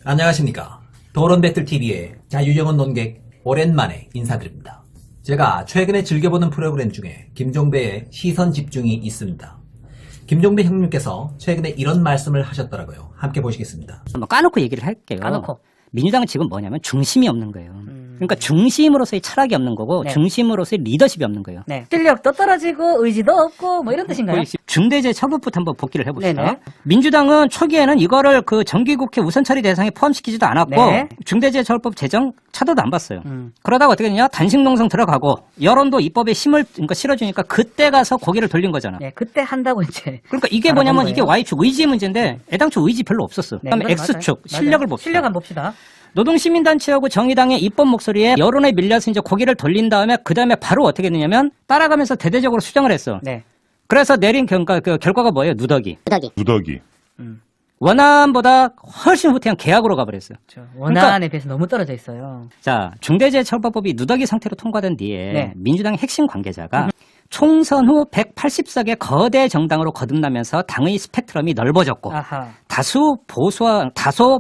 안녕하십니까. 토론배틀TV의 자유영혼 논객 오랜만에 인사드립니다. 제가 최근에 즐겨보는 프로그램 중에 김종배의 시선집중이 있습니다. 김종배 형님께서 최근에 이런 말씀을 하셨더라고요. 함께 보시겠습니다. 뭐 까놓고 얘기를 할게요. 까놓고. 민주당은 지금 뭐냐면 중심이 없는 거예요. 그러니까 중심으로서의 철학이 없는 거고 네. 중심으로서의 리더십이 없는 거예요. 네. 실력도 떨어지고 의지도 없고 뭐 이런 뜻인가요? 중대재해처벌부터 한번 복귀를 해봅시다. 네네. 민주당은 초기에는 이거를 그 정기국회 우선처리 대상에 포함시키지도 않았고 네. 중대재해처벌법 제정 쳐다도 안 봤어요. 그러다가 어떻게 되냐? 단식농성 들어가고 여론도 입법에 힘을 그러니까 실어주니까 그때 가서 고개를 돌린 거잖아. 네, 그때 한다고 이제. 그러니까 이게 알아본 뭐냐면 거예요. 이게 Y축 의지 문제인데 애당초 의지 별로 없었어. 네, 그다음에 이건 X축 맞아요. 실력을 맞아요. 봅시다. 실력 한번 봅시다. 노동시민단체하고 정의당의 입법 목소리에 여론에 밀려서 이제 고개를 돌린 다음에 그 다음에 바로 어떻게 했느냐면 따라가면서 대대적으로 수정을 했어. 네. 그래서 내린 결과가 뭐예요? 누더기. 누더기. 원안보다 훨씬 후퇴한 계약으로 가버렸어요. 원안에 비해서 너무 떨어져 있어요. 자, 중대재해처벌법이 누더기 상태로 통과된 뒤에 네. 민주당의 핵심 관계자가 총선 후 180석의 거대 정당으로 거듭나면서 당의 스펙트럼이 넓어졌고 아하. 다소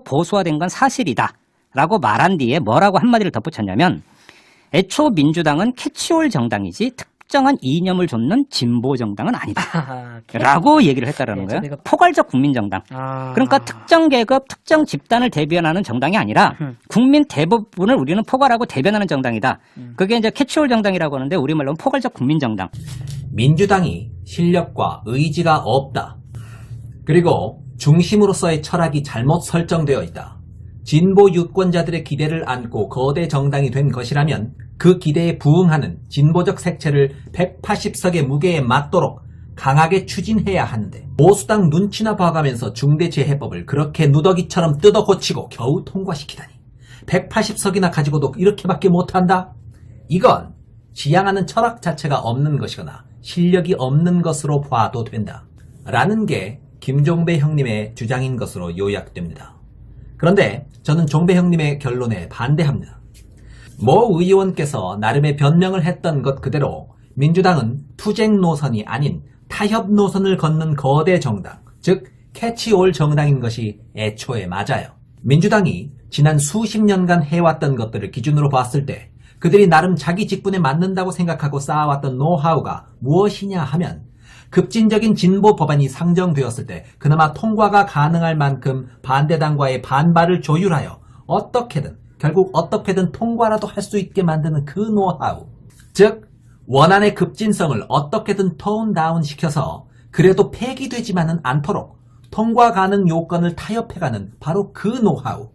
보수화된 건 사실이다 라고 말한 뒤에 뭐라고 한마디를 덧붙였냐면 애초 민주당은 캐치올 정당이지 특정한 이념을 좇는 진보 정당은 아니다 아하. 라고 얘기를 했다라는 네, 거예요. 저도 이거- 포괄적 국민정당. 아. 그러니까 특정 계급, 특정 집단을 대변하는 정당이 아니라 국민 대부분을 우리는 포괄하고 대변하는 정당이다. 그게 이제 캐치올 정당이라고 하는데 우리말로는 포괄적 국민정당. 민주당이 실력과 의지가 없다. 그리고 중심으로서의 철학이 잘못 설정되어 있다. 진보 유권자들의 기대를 안고 거대 정당이 된 것이라면 그 기대에 부응하는 진보적 색채를 180석의 무게에 맞도록 강하게 추진해야 하는데 보수당 눈치나 봐가면서 중대재해법을 그렇게 누더기처럼 뜯어 고치고 겨우 통과시키다니 180석이나 가지고도 이렇게밖에 못한다? 이건 지향하는 철학 자체가 없는 것이거나 실력이 없는 것으로 봐도 된다. 라는 게 김종배 형님의 주장인 것으로 요약됩니다. 그런데 저는 종배 형님의 결론에 반대합니다. 모 의원께서 나름의 변명을 했던 것 그대로 민주당은 투쟁 노선이 아닌 타협 노선을 걷는 거대 정당, 즉 캐치올 정당인 것이 애초에 맞아요. 민주당이 지난 수십 년간 해왔던 것들을 기준으로 봤을 때 그들이 나름 자기 직분에 맞는다고 생각하고 쌓아왔던 노하우가 무엇이냐 하면 급진적인 진보 법안이 상정되었을 때 그나마 통과가 가능할 만큼 반대당과의 반발을 조율하여 결국 어떻게든 통과라도 할 수 있게 만드는 그 노하우, 즉 원안의 급진성을 어떻게든 톤 다운 시켜서 그래도 폐기되지만은 않도록 통과 가능 요건을 타협해가는 바로 그 노하우,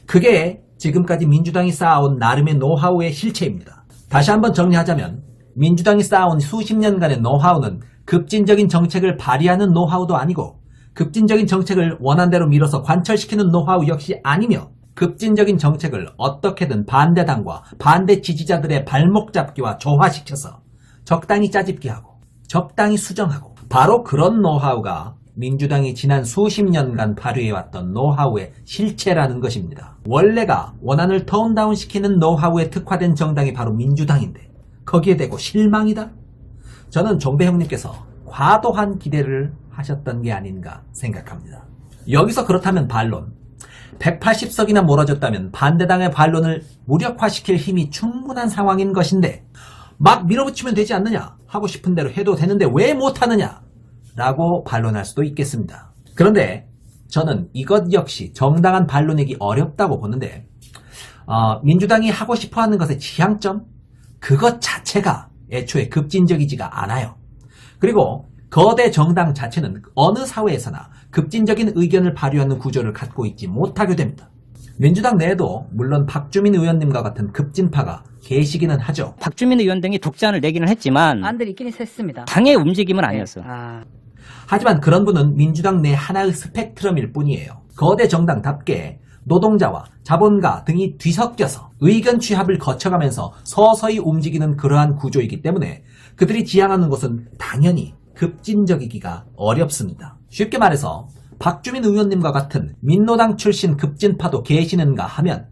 그게 지금까지 민주당이 쌓아온 나름의 노하우의 실체입니다. 다시 한번 정리하자면 민주당이 쌓아온 수십 년간의 노하우는 급진적인 정책을 발휘하는 노하우도 아니고 급진적인 정책을 원안대로 밀어서 관철시키는 노하우 역시 아니며 급진적인 정책을 어떻게든 반대당과 반대 지지자들의 발목 잡기와 조화시켜서 적당히 짜집기 하고 적당히 수정하고 바로 그런 노하우가 민주당이 지난 수십 년간 발휘해왔던 노하우의 실체라는 것입니다. 원래가 원안을 톤다운 시키는 노하우에 특화된 정당이 바로 민주당인데 거기에 대고 실망이다? 저는 종배 형님께서 과도한 기대를 하셨던 게 아닌가 생각합니다. 여기서 그렇다면 반론. 180석이나 몰아줬다면 반대당의 반론을 무력화시킬 힘이 충분한 상황인 것인데 막 밀어붙이면 되지 않느냐? 하고 싶은 대로 해도 되는데 왜 못하느냐? 라고 반론할 수도 있겠습니다. 그런데 저는 이것 역시 정당한 반론이기 어렵다고 보는데 민주당이 하고 싶어하는 것의 지향점? 그것 자체가 애초에 급진적이지가 않아요. 그리고 거대 정당 자체는 어느 사회에서나 급진적인 의견을 발휘하는 구조를 갖고 있지 못하게 됩니다. 민주당 내에도 물론 박주민 의원님과 같은 급진파가 계시기는 하죠. 박주민 의원 등이 독자안을 내기는 했지만 안들이 있긴 했습니다. 당의 움직임은 아니었어. 아. 하지만 그런 분은 민주당 내 하나의 스펙트럼일 뿐이에요. 거대 정당답게 노동자와 자본가 등이 뒤섞여서 의견 취합을 거쳐가면서 서서히 움직이는 그러한 구조이기 때문에 그들이 지향하는 것은 당연히 급진적이기가 어렵습니다. 쉽게 말해서 박주민 의원님과 같은 민노당 출신 급진파도 계시는가 하면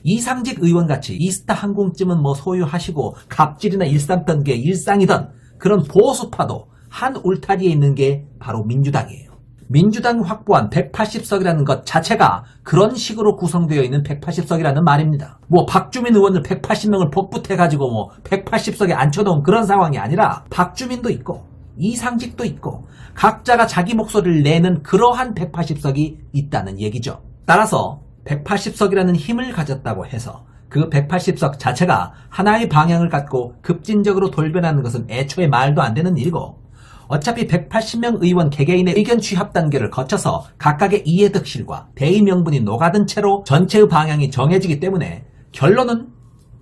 이상직 의원같이 이스타 항공쯤은 뭐 소유하시고 갑질이나 일삼던 게 일상이던 그런 보수파도 한 울타리에 있는 게 바로 민주당이에요. 민주당이 확보한 180석이라는 것 자체가 그런 식으로 구성되어 있는 180석이라는 말입니다. 뭐 박주민 의원을 180명을 복붙해가지고 뭐 180석에 앉혀놓은 그런 상황이 아니라 박주민도 있고 이상직도 있고 각자가 자기 목소리를 내는 그러한 180석이 있다는 얘기죠. 따라서 180석이라는 힘을 가졌다고 해서 그 180석 자체가 하나의 방향을 갖고 급진적으로 돌변하는 것은 애초에 말도 안 되는 일이고, 어차피 180명 의원 개개인의 의견 취합 단계를 거쳐서 각각의 이해득실과 대의 명분이 녹아든 채로 전체의 방향이 정해지기 때문에 결론은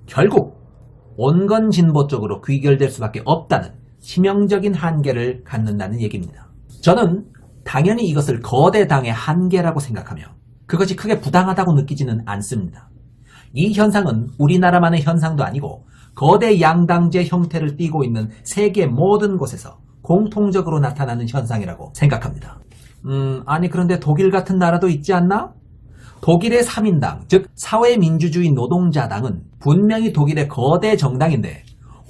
결국 온건 진보 쪽으로 귀결될 수밖에 없다는 치명적인 한계를 갖는다는 얘기입니다. 저는 당연히 이것을 거대 당의 한계라고 생각하며 그것이 크게 부당하다고 느끼지는 않습니다. 이 현상은 우리나라만의 현상도 아니고 거대 양당제 형태를 띠고 있는 세계 모든 곳에서 공통적으로 나타나는 현상이라고 생각합니다. 아니 그런데 독일 같은 나라도 있지 않나? 독일의 3인당, 즉 사회민주주의 노동자당은 분명히 독일의 거대 정당인데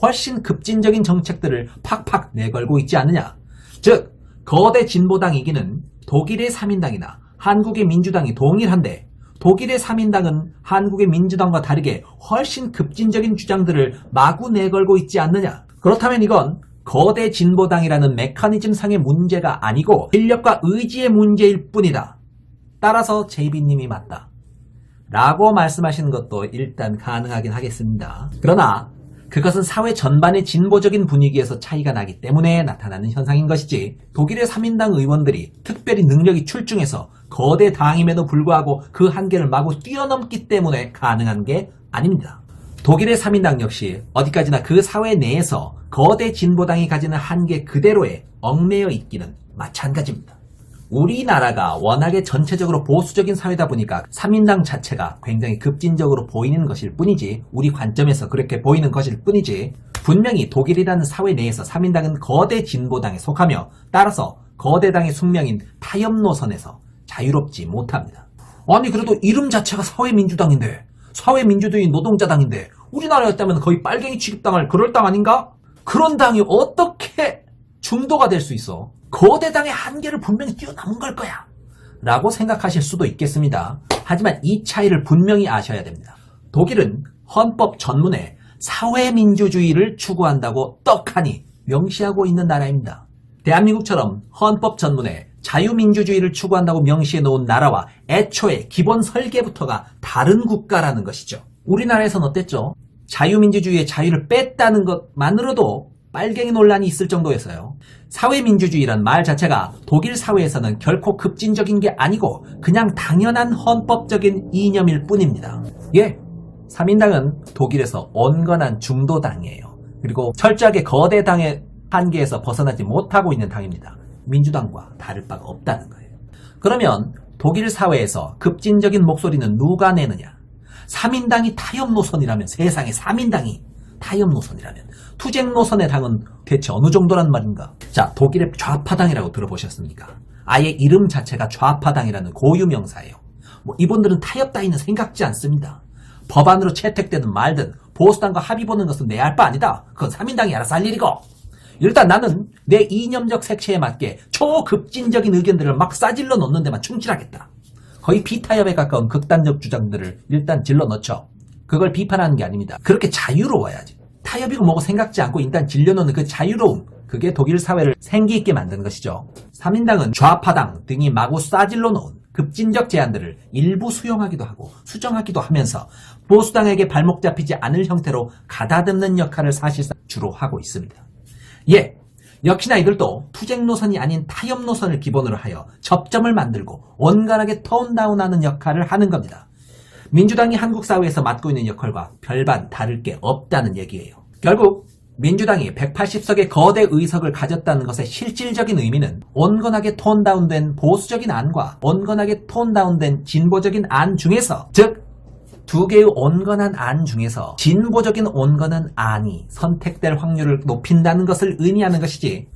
훨씬 급진적인 정책들을 팍팍 내걸고 있지 않느냐? 즉 거대 진보당이기는 독일의 3인당이나 한국의 민주당이 동일한데 독일의 3인당은 한국의 민주당과 다르게 훨씬 급진적인 주장들을 마구 내걸고 있지 않느냐? 그렇다면 이건 거대 진보당이라는 메커니즘상의 문제가 아니고 실력과 의지의 문제일 뿐이다. 따라서 JB님이 맞다. 라고 말씀하시는 것도 일단 가능하긴 하겠습니다. 그러나 그것은 사회 전반의 진보적인 분위기에서 차이가 나기 때문에 나타나는 현상인 것이지 독일의 3인당 의원들이 특별히 능력이 출중해서 거대 당임에도 불구하고 그 한계를 마구 뛰어넘기 때문에 가능한 게 아닙니다. 독일의 3인당 역시 어디까지나 그 사회 내에서 거대 진보당이 가지는 한계 그대로에 얽매여 있기는 마찬가지입니다. 우리나라가 워낙에 전체적으로 보수적인 사회다 보니까 3인당 자체가 굉장히 급진적으로 보이는 것일 뿐이지, 우리 관점에서 그렇게 보이는 것일 뿐이지, 분명히 독일이라는 사회 내에서 3인당은 거대 진보당에 속하며 따라서 거대당의 숙명인 타협 노선에서 자유롭지 못합니다. 아니 그래도 이름 자체가 사회민주당인데, 사회민주주의 노동자당인데 우리나라였다면 거의 빨갱이 취급당할 그럴 당 아닌가? 그런 당이 어떻게 중도가 될 수 있어? 거대당의 한계를 분명히 뛰어넘은 걸 거야 라고 생각하실 수도 있겠습니다. 하지만 이 차이를 분명히 아셔야 됩니다. 독일은 헌법 전문에 사회민주주의를 추구한다고 떡하니 명시하고 있는 나라입니다. 대한민국처럼 헌법 전문에 자유민주주의를 추구한다고 명시해 놓은 나라와 애초에 기본 설계부터가 다른 국가라는 것이죠. 우리나라에선 어땠죠? 자유민주주의의 자유를 뺐다는 것만으로도 빨갱이 논란이 있을 정도였어요. 사회민주주의란 말 자체가 독일 사회에서는 결코 급진적인 게 아니고 그냥 당연한 헌법적인 이념일 뿐입니다. 예, 3인당은 독일에서 온건한 중도당이에요. 그리고 철저하게 거대 당의 한계에서 벗어나지 못하고 있는 당입니다. 민주당과 다를 바가 없다는 거예요. 그러면 독일 사회에서 급진적인 목소리는 누가 내느냐? 3인당이 타협 노선이라면, 세상에 3인당이 타협 노선이라면 투쟁 노선의 당은 대체 어느 정도란 말인가? 자, 독일의 좌파당이라고 들어보셨습니까? 아예 이름 자체가 좌파당이라는 고유명사예요. 이분들은 타협 따위는 생각지 않습니다. 법안으로 채택되든 말든 보수당과 합의 보는 것은 내 알 바 아니다. 그건 3인당이 알아서 할 일이고, 일단 나는 내 이념적 색채에 맞게 초급진적인 의견들을 막 싸질러 놓는 데만 충실하겠다. 거의 비타협에 가까운 극단적 주장들을 일단 질러 넣죠. 그걸 비판하는 게 아닙니다. 그렇게 자유로워야지. 타협이고 뭐고 생각지 않고 일단 질려놓는 그 자유로움, 그게 독일 사회를 생기있게 만드는 것이죠. 3인당은 좌파당 등이 마구 싸질러 놓은 급진적 제안들을 일부 수용하기도 하고 수정하기도 하면서 보수당에게 발목 잡히지 않을 형태로 가다듬는 역할을 사실상 주로 하고 있습니다. 예, 역시나 이들도 투쟁 노선이 아닌 타협 노선을 기본으로 하여 접점을 만들고 온건하게 톤다운하는 역할을 하는 겁니다. 민주당이 한국 사회에서 맡고 있는 역할과 별반 다를 게 없다는 얘기예요. 결국 민주당이 180석의 거대 의석을 가졌다는 것의 실질적인 의미는 온건하게 톤다운된 보수적인 안과 온건하게 톤다운된 진보적인 안 중에서, 즉 두 개의 온건한 안 중에서 진보적인 온건한 안이 선택될 확률을 높인다는 것을 의미하는 것이지,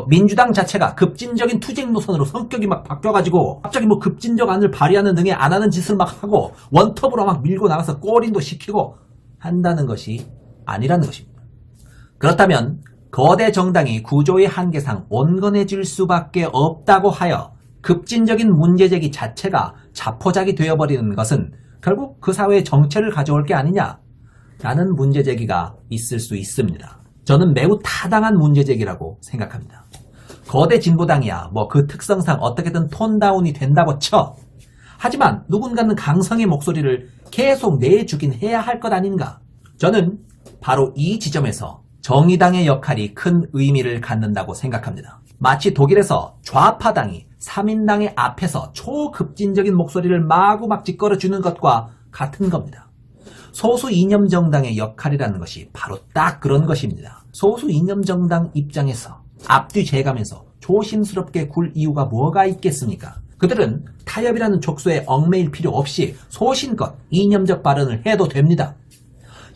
민주당 자체가 급진적인 투쟁 노선으로 성격이 막 바뀌어가지고 갑자기 급진적 안을 발의하는 등의 안 하는 짓을 막 하고 원톱으로 막 밀고 나가서 꼬린도 시키고 한다는 것이 아니라는 것입니다. 그렇다면 거대 정당이 구조의 한계상 온건해질 수밖에 없다고 하여 급진적인 문제제기 자체가 자포자기 되어버리는 것은 결국 그 사회의 정체를 가져올 게 아니냐라는 문제제기가 있을 수 있습니다. 저는 매우 타당한 문제제기라고 생각합니다. 거대 진보당이야 뭐 그 특성상 어떻게든 톤다운이 된다고 쳐. 하지만 누군가는 강성의 목소리를 계속 내주긴 해야 할 것 아닌가. 저는 바로 이 지점에서 정의당의 역할이 큰 의미를 갖는다고 생각합니다. 마치 독일에서 좌파당이 3인당의 앞에서 초급진적인 목소리를 마구막 짓거려주는 것과 같은 겁니다. 소수 이념 정당의 역할이라는 것이 바로 딱 그런 것입니다. 소수 이념 정당 입장에서 앞뒤 재가면서 조심스럽게 굴 이유가 뭐가 있겠습니까? 그들은 타협이라는 족소에 얽매일 필요 없이 소신껏 이념적 발언을 해도 됩니다.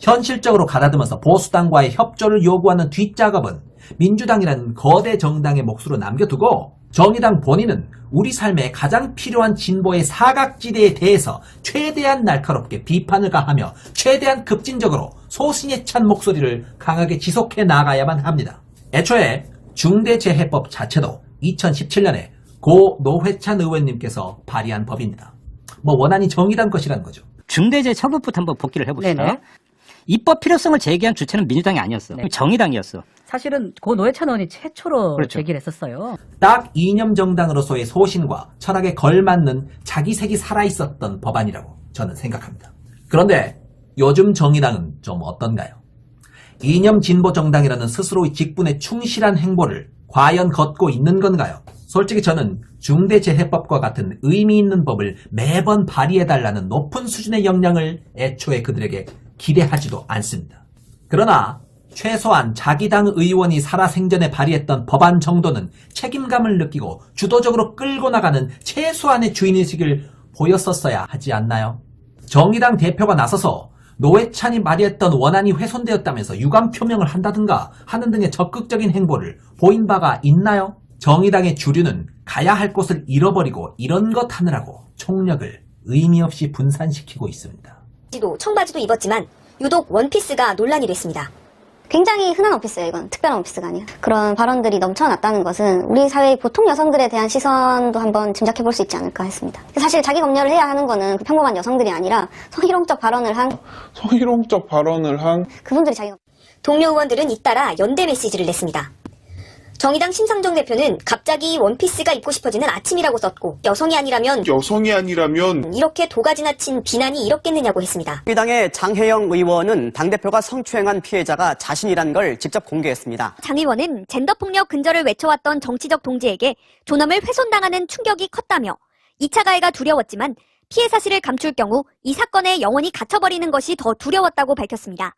현실적으로 가다듬어서 보수당과의 협조를 요구하는 뒷작업은 민주당이라는 거대 정당의 몫으로 남겨두고 정의당 본인은 우리 삶에 가장 필요한 진보의 사각지대에 대해서 최대한 날카롭게 비판을 가하며 최대한 급진적으로 소신에 찬 목소리를 강하게 지속해 나가야만 합니다. 애초에 중대재해법 자체도 2017년에 고 노회찬 의원님께서 발의한 법입니다. 뭐 원안이 정의당 것이라는 거죠. 중대재해처벌부터 한번 복기를 해봅시다. 네네. 입법 필요성을 제기한 주체는 민주당이 아니었어. 네. 정의당이었어. 사실은 고 노회찬 의원이 최초로 그렇죠. 제기를 했었어요. 딱 이념 정당으로서의 소신과 철학에 걸맞는 자기색이 살아있었던 법안이라고 저는 생각합니다. 그런데 요즘 정의당은 좀 어떤가요? 이념 진보 정당이라는 스스로의 직분에 충실한 행보를 과연 걷고 있는 건가요? 솔직히 저는 중대재해법과 같은 의미 있는 법을 매번 발의해달라는 높은 수준의 역량을 애초에 그들에게 기대하지도 않습니다. 그러나 최소한 자기당 의원이 살아생전에 발의했던 법안 정도는 책임감을 느끼고 주도적으로 끌고 나가는 최소한의 주인의식을 보였었어야 하지 않나요? 정의당 대표가 나서서 노회찬이 발의했던 원안이 훼손되었다면서 유감 표명을 한다든가 하는 등의 적극적인 행보를 보인 바가 있나요? 정의당의 주류는 가야 할 곳을 잃어버리고 이런 것 하느라고 총력을 의미 없이 분산시키고 있습니다. 청바지도 입었지만 유독 원피스가 논란이 됐습니다. 굉장히 흔한 오피스예요. 이건 특별한 오피스가 아니에요. 그런 발언들이 넘쳐났다는 것은 우리 사회의 보통 여성들에 대한 시선도 한번 짐작해 볼 수 있지 않을까 했습니다. 사실 자기 검열을 해야 하는 거는 그 평범한 여성들이 아니라 성희롱적 발언을 한 그분들이 자기 동료 의원들은 잇따라 연대 메시지를 냈습니다. 정의당 심상정 대표는 갑자기 원피스가 입고 싶어지는 아침이라고 썼고 여성이 아니라면 이렇게 도가 지나친 비난이 이렇겠느냐고 했습니다. 정의당의 장혜영 의원은 당대표가 성추행한 피해자가 자신이란 걸 직접 공개했습니다. 장 의원은 젠더폭력 근절을 외쳐왔던 정치적 동지에게 존엄을 훼손당하는 충격이 컸다며 2차 가해가 두려웠지만 피해 사실을 감출 경우 이 사건에 영원히 갇혀버리는 것이 더 두려웠다고 밝혔습니다.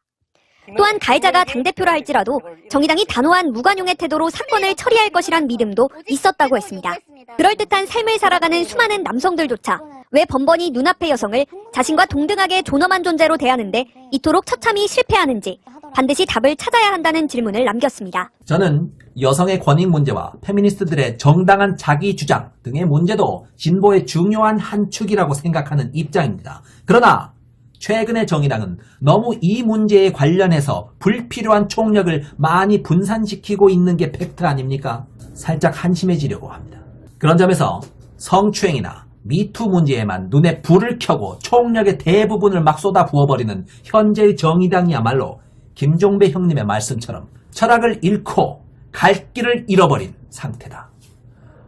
또한 가해자가 당대표라 할지라도 정의당이 단호한 무관용의 태도로 사건을 처리할 것이란 믿음도 있었다고 했습니다. 그럴듯한 삶을 살아가는 수많은 남성들조차 왜 번번이 눈앞의 여성을 자신과 동등하게 존엄한 존재로 대하는데 이토록 처참히 실패하는지 반드시 답을 찾아야 한다는 질문을 남겼습니다. 저는 여성의 권익 문제와 페미니스트들의 정당한 자기 주장 등의 문제도 진보의 중요한 한 축이라고 생각하는 입장입니다. 그러나 최근의 정의당은 너무 이 문제에 관련해서 불필요한 총력을 많이 분산시키고 있는 게 팩트 아닙니까? 살짝 한심해지려고 합니다. 그런 점에서 성추행이나 미투 문제에만 눈에 불을 켜고 총력의 대부분을 막 쏟아 부어버리는 현재의 정의당이야말로 김종배 형님의 말씀처럼 철학을 잃고 갈 길을 잃어버린 상태다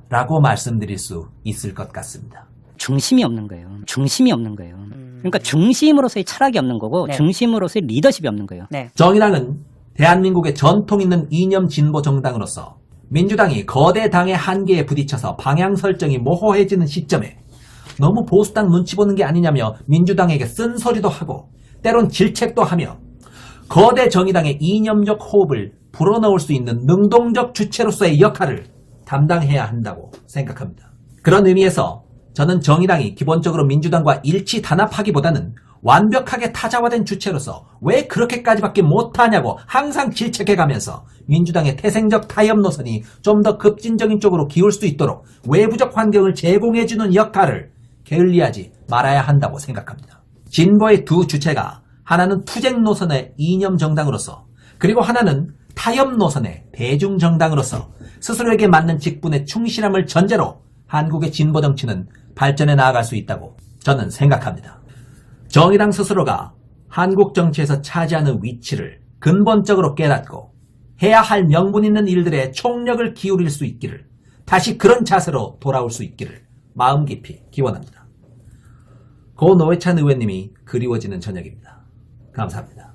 라고 말씀드릴 수 있을 것 같습니다. 중심이 없는 거예요. 중심이 없는 거예요. 그러니까 중심으로서의 철학이 없는 거고 네. 중심으로서의 리더십이 없는 거예요. 네. 정의당은 대한민국의 전통 있는 이념 진보 정당으로서 민주당이 거대 당의 한계에 부딪혀서 방향 설정이 모호해지는 시점에 너무 보수당 눈치 보는 게 아니냐며 민주당에게 쓴소리도 하고 때론 질책도 하며 거대 정의당의 이념적 호흡을 불어넣을 수 있는 능동적 주체로서의 역할을 담당해야 한다고 생각합니다. 그런 의미에서 저는 정의당이 기본적으로 민주당과 일치 단합하기보다는 완벽하게 타자화된 주체로서 왜 그렇게까지밖에 못하냐고 항상 질책해가면서 민주당의 태생적 타협 노선이 좀 더 급진적인 쪽으로 기울 수 있도록 외부적 환경을 제공해주는 역할을 게을리하지 말아야 한다고 생각합니다. 진보의 두 주체가 하나는 투쟁 노선의 이념 정당으로서 그리고 하나는 타협 노선의 대중 정당으로서 스스로에게 맞는 직분에 충실함을 전제로 한국의 진보 정치는 발전해 나아갈 수 있다고 저는 생각합니다. 정의당 스스로가 한국 정치에서 차지하는 위치를 근본적으로 깨닫고 해야 할 명분 있는 일들에 총력을 기울일 수 있기를, 다시 그런 자세로 돌아올 수 있기를 마음 깊이 기원합니다. 고 노회찬 의원님이 그리워지는 저녁입니다. 감사합니다.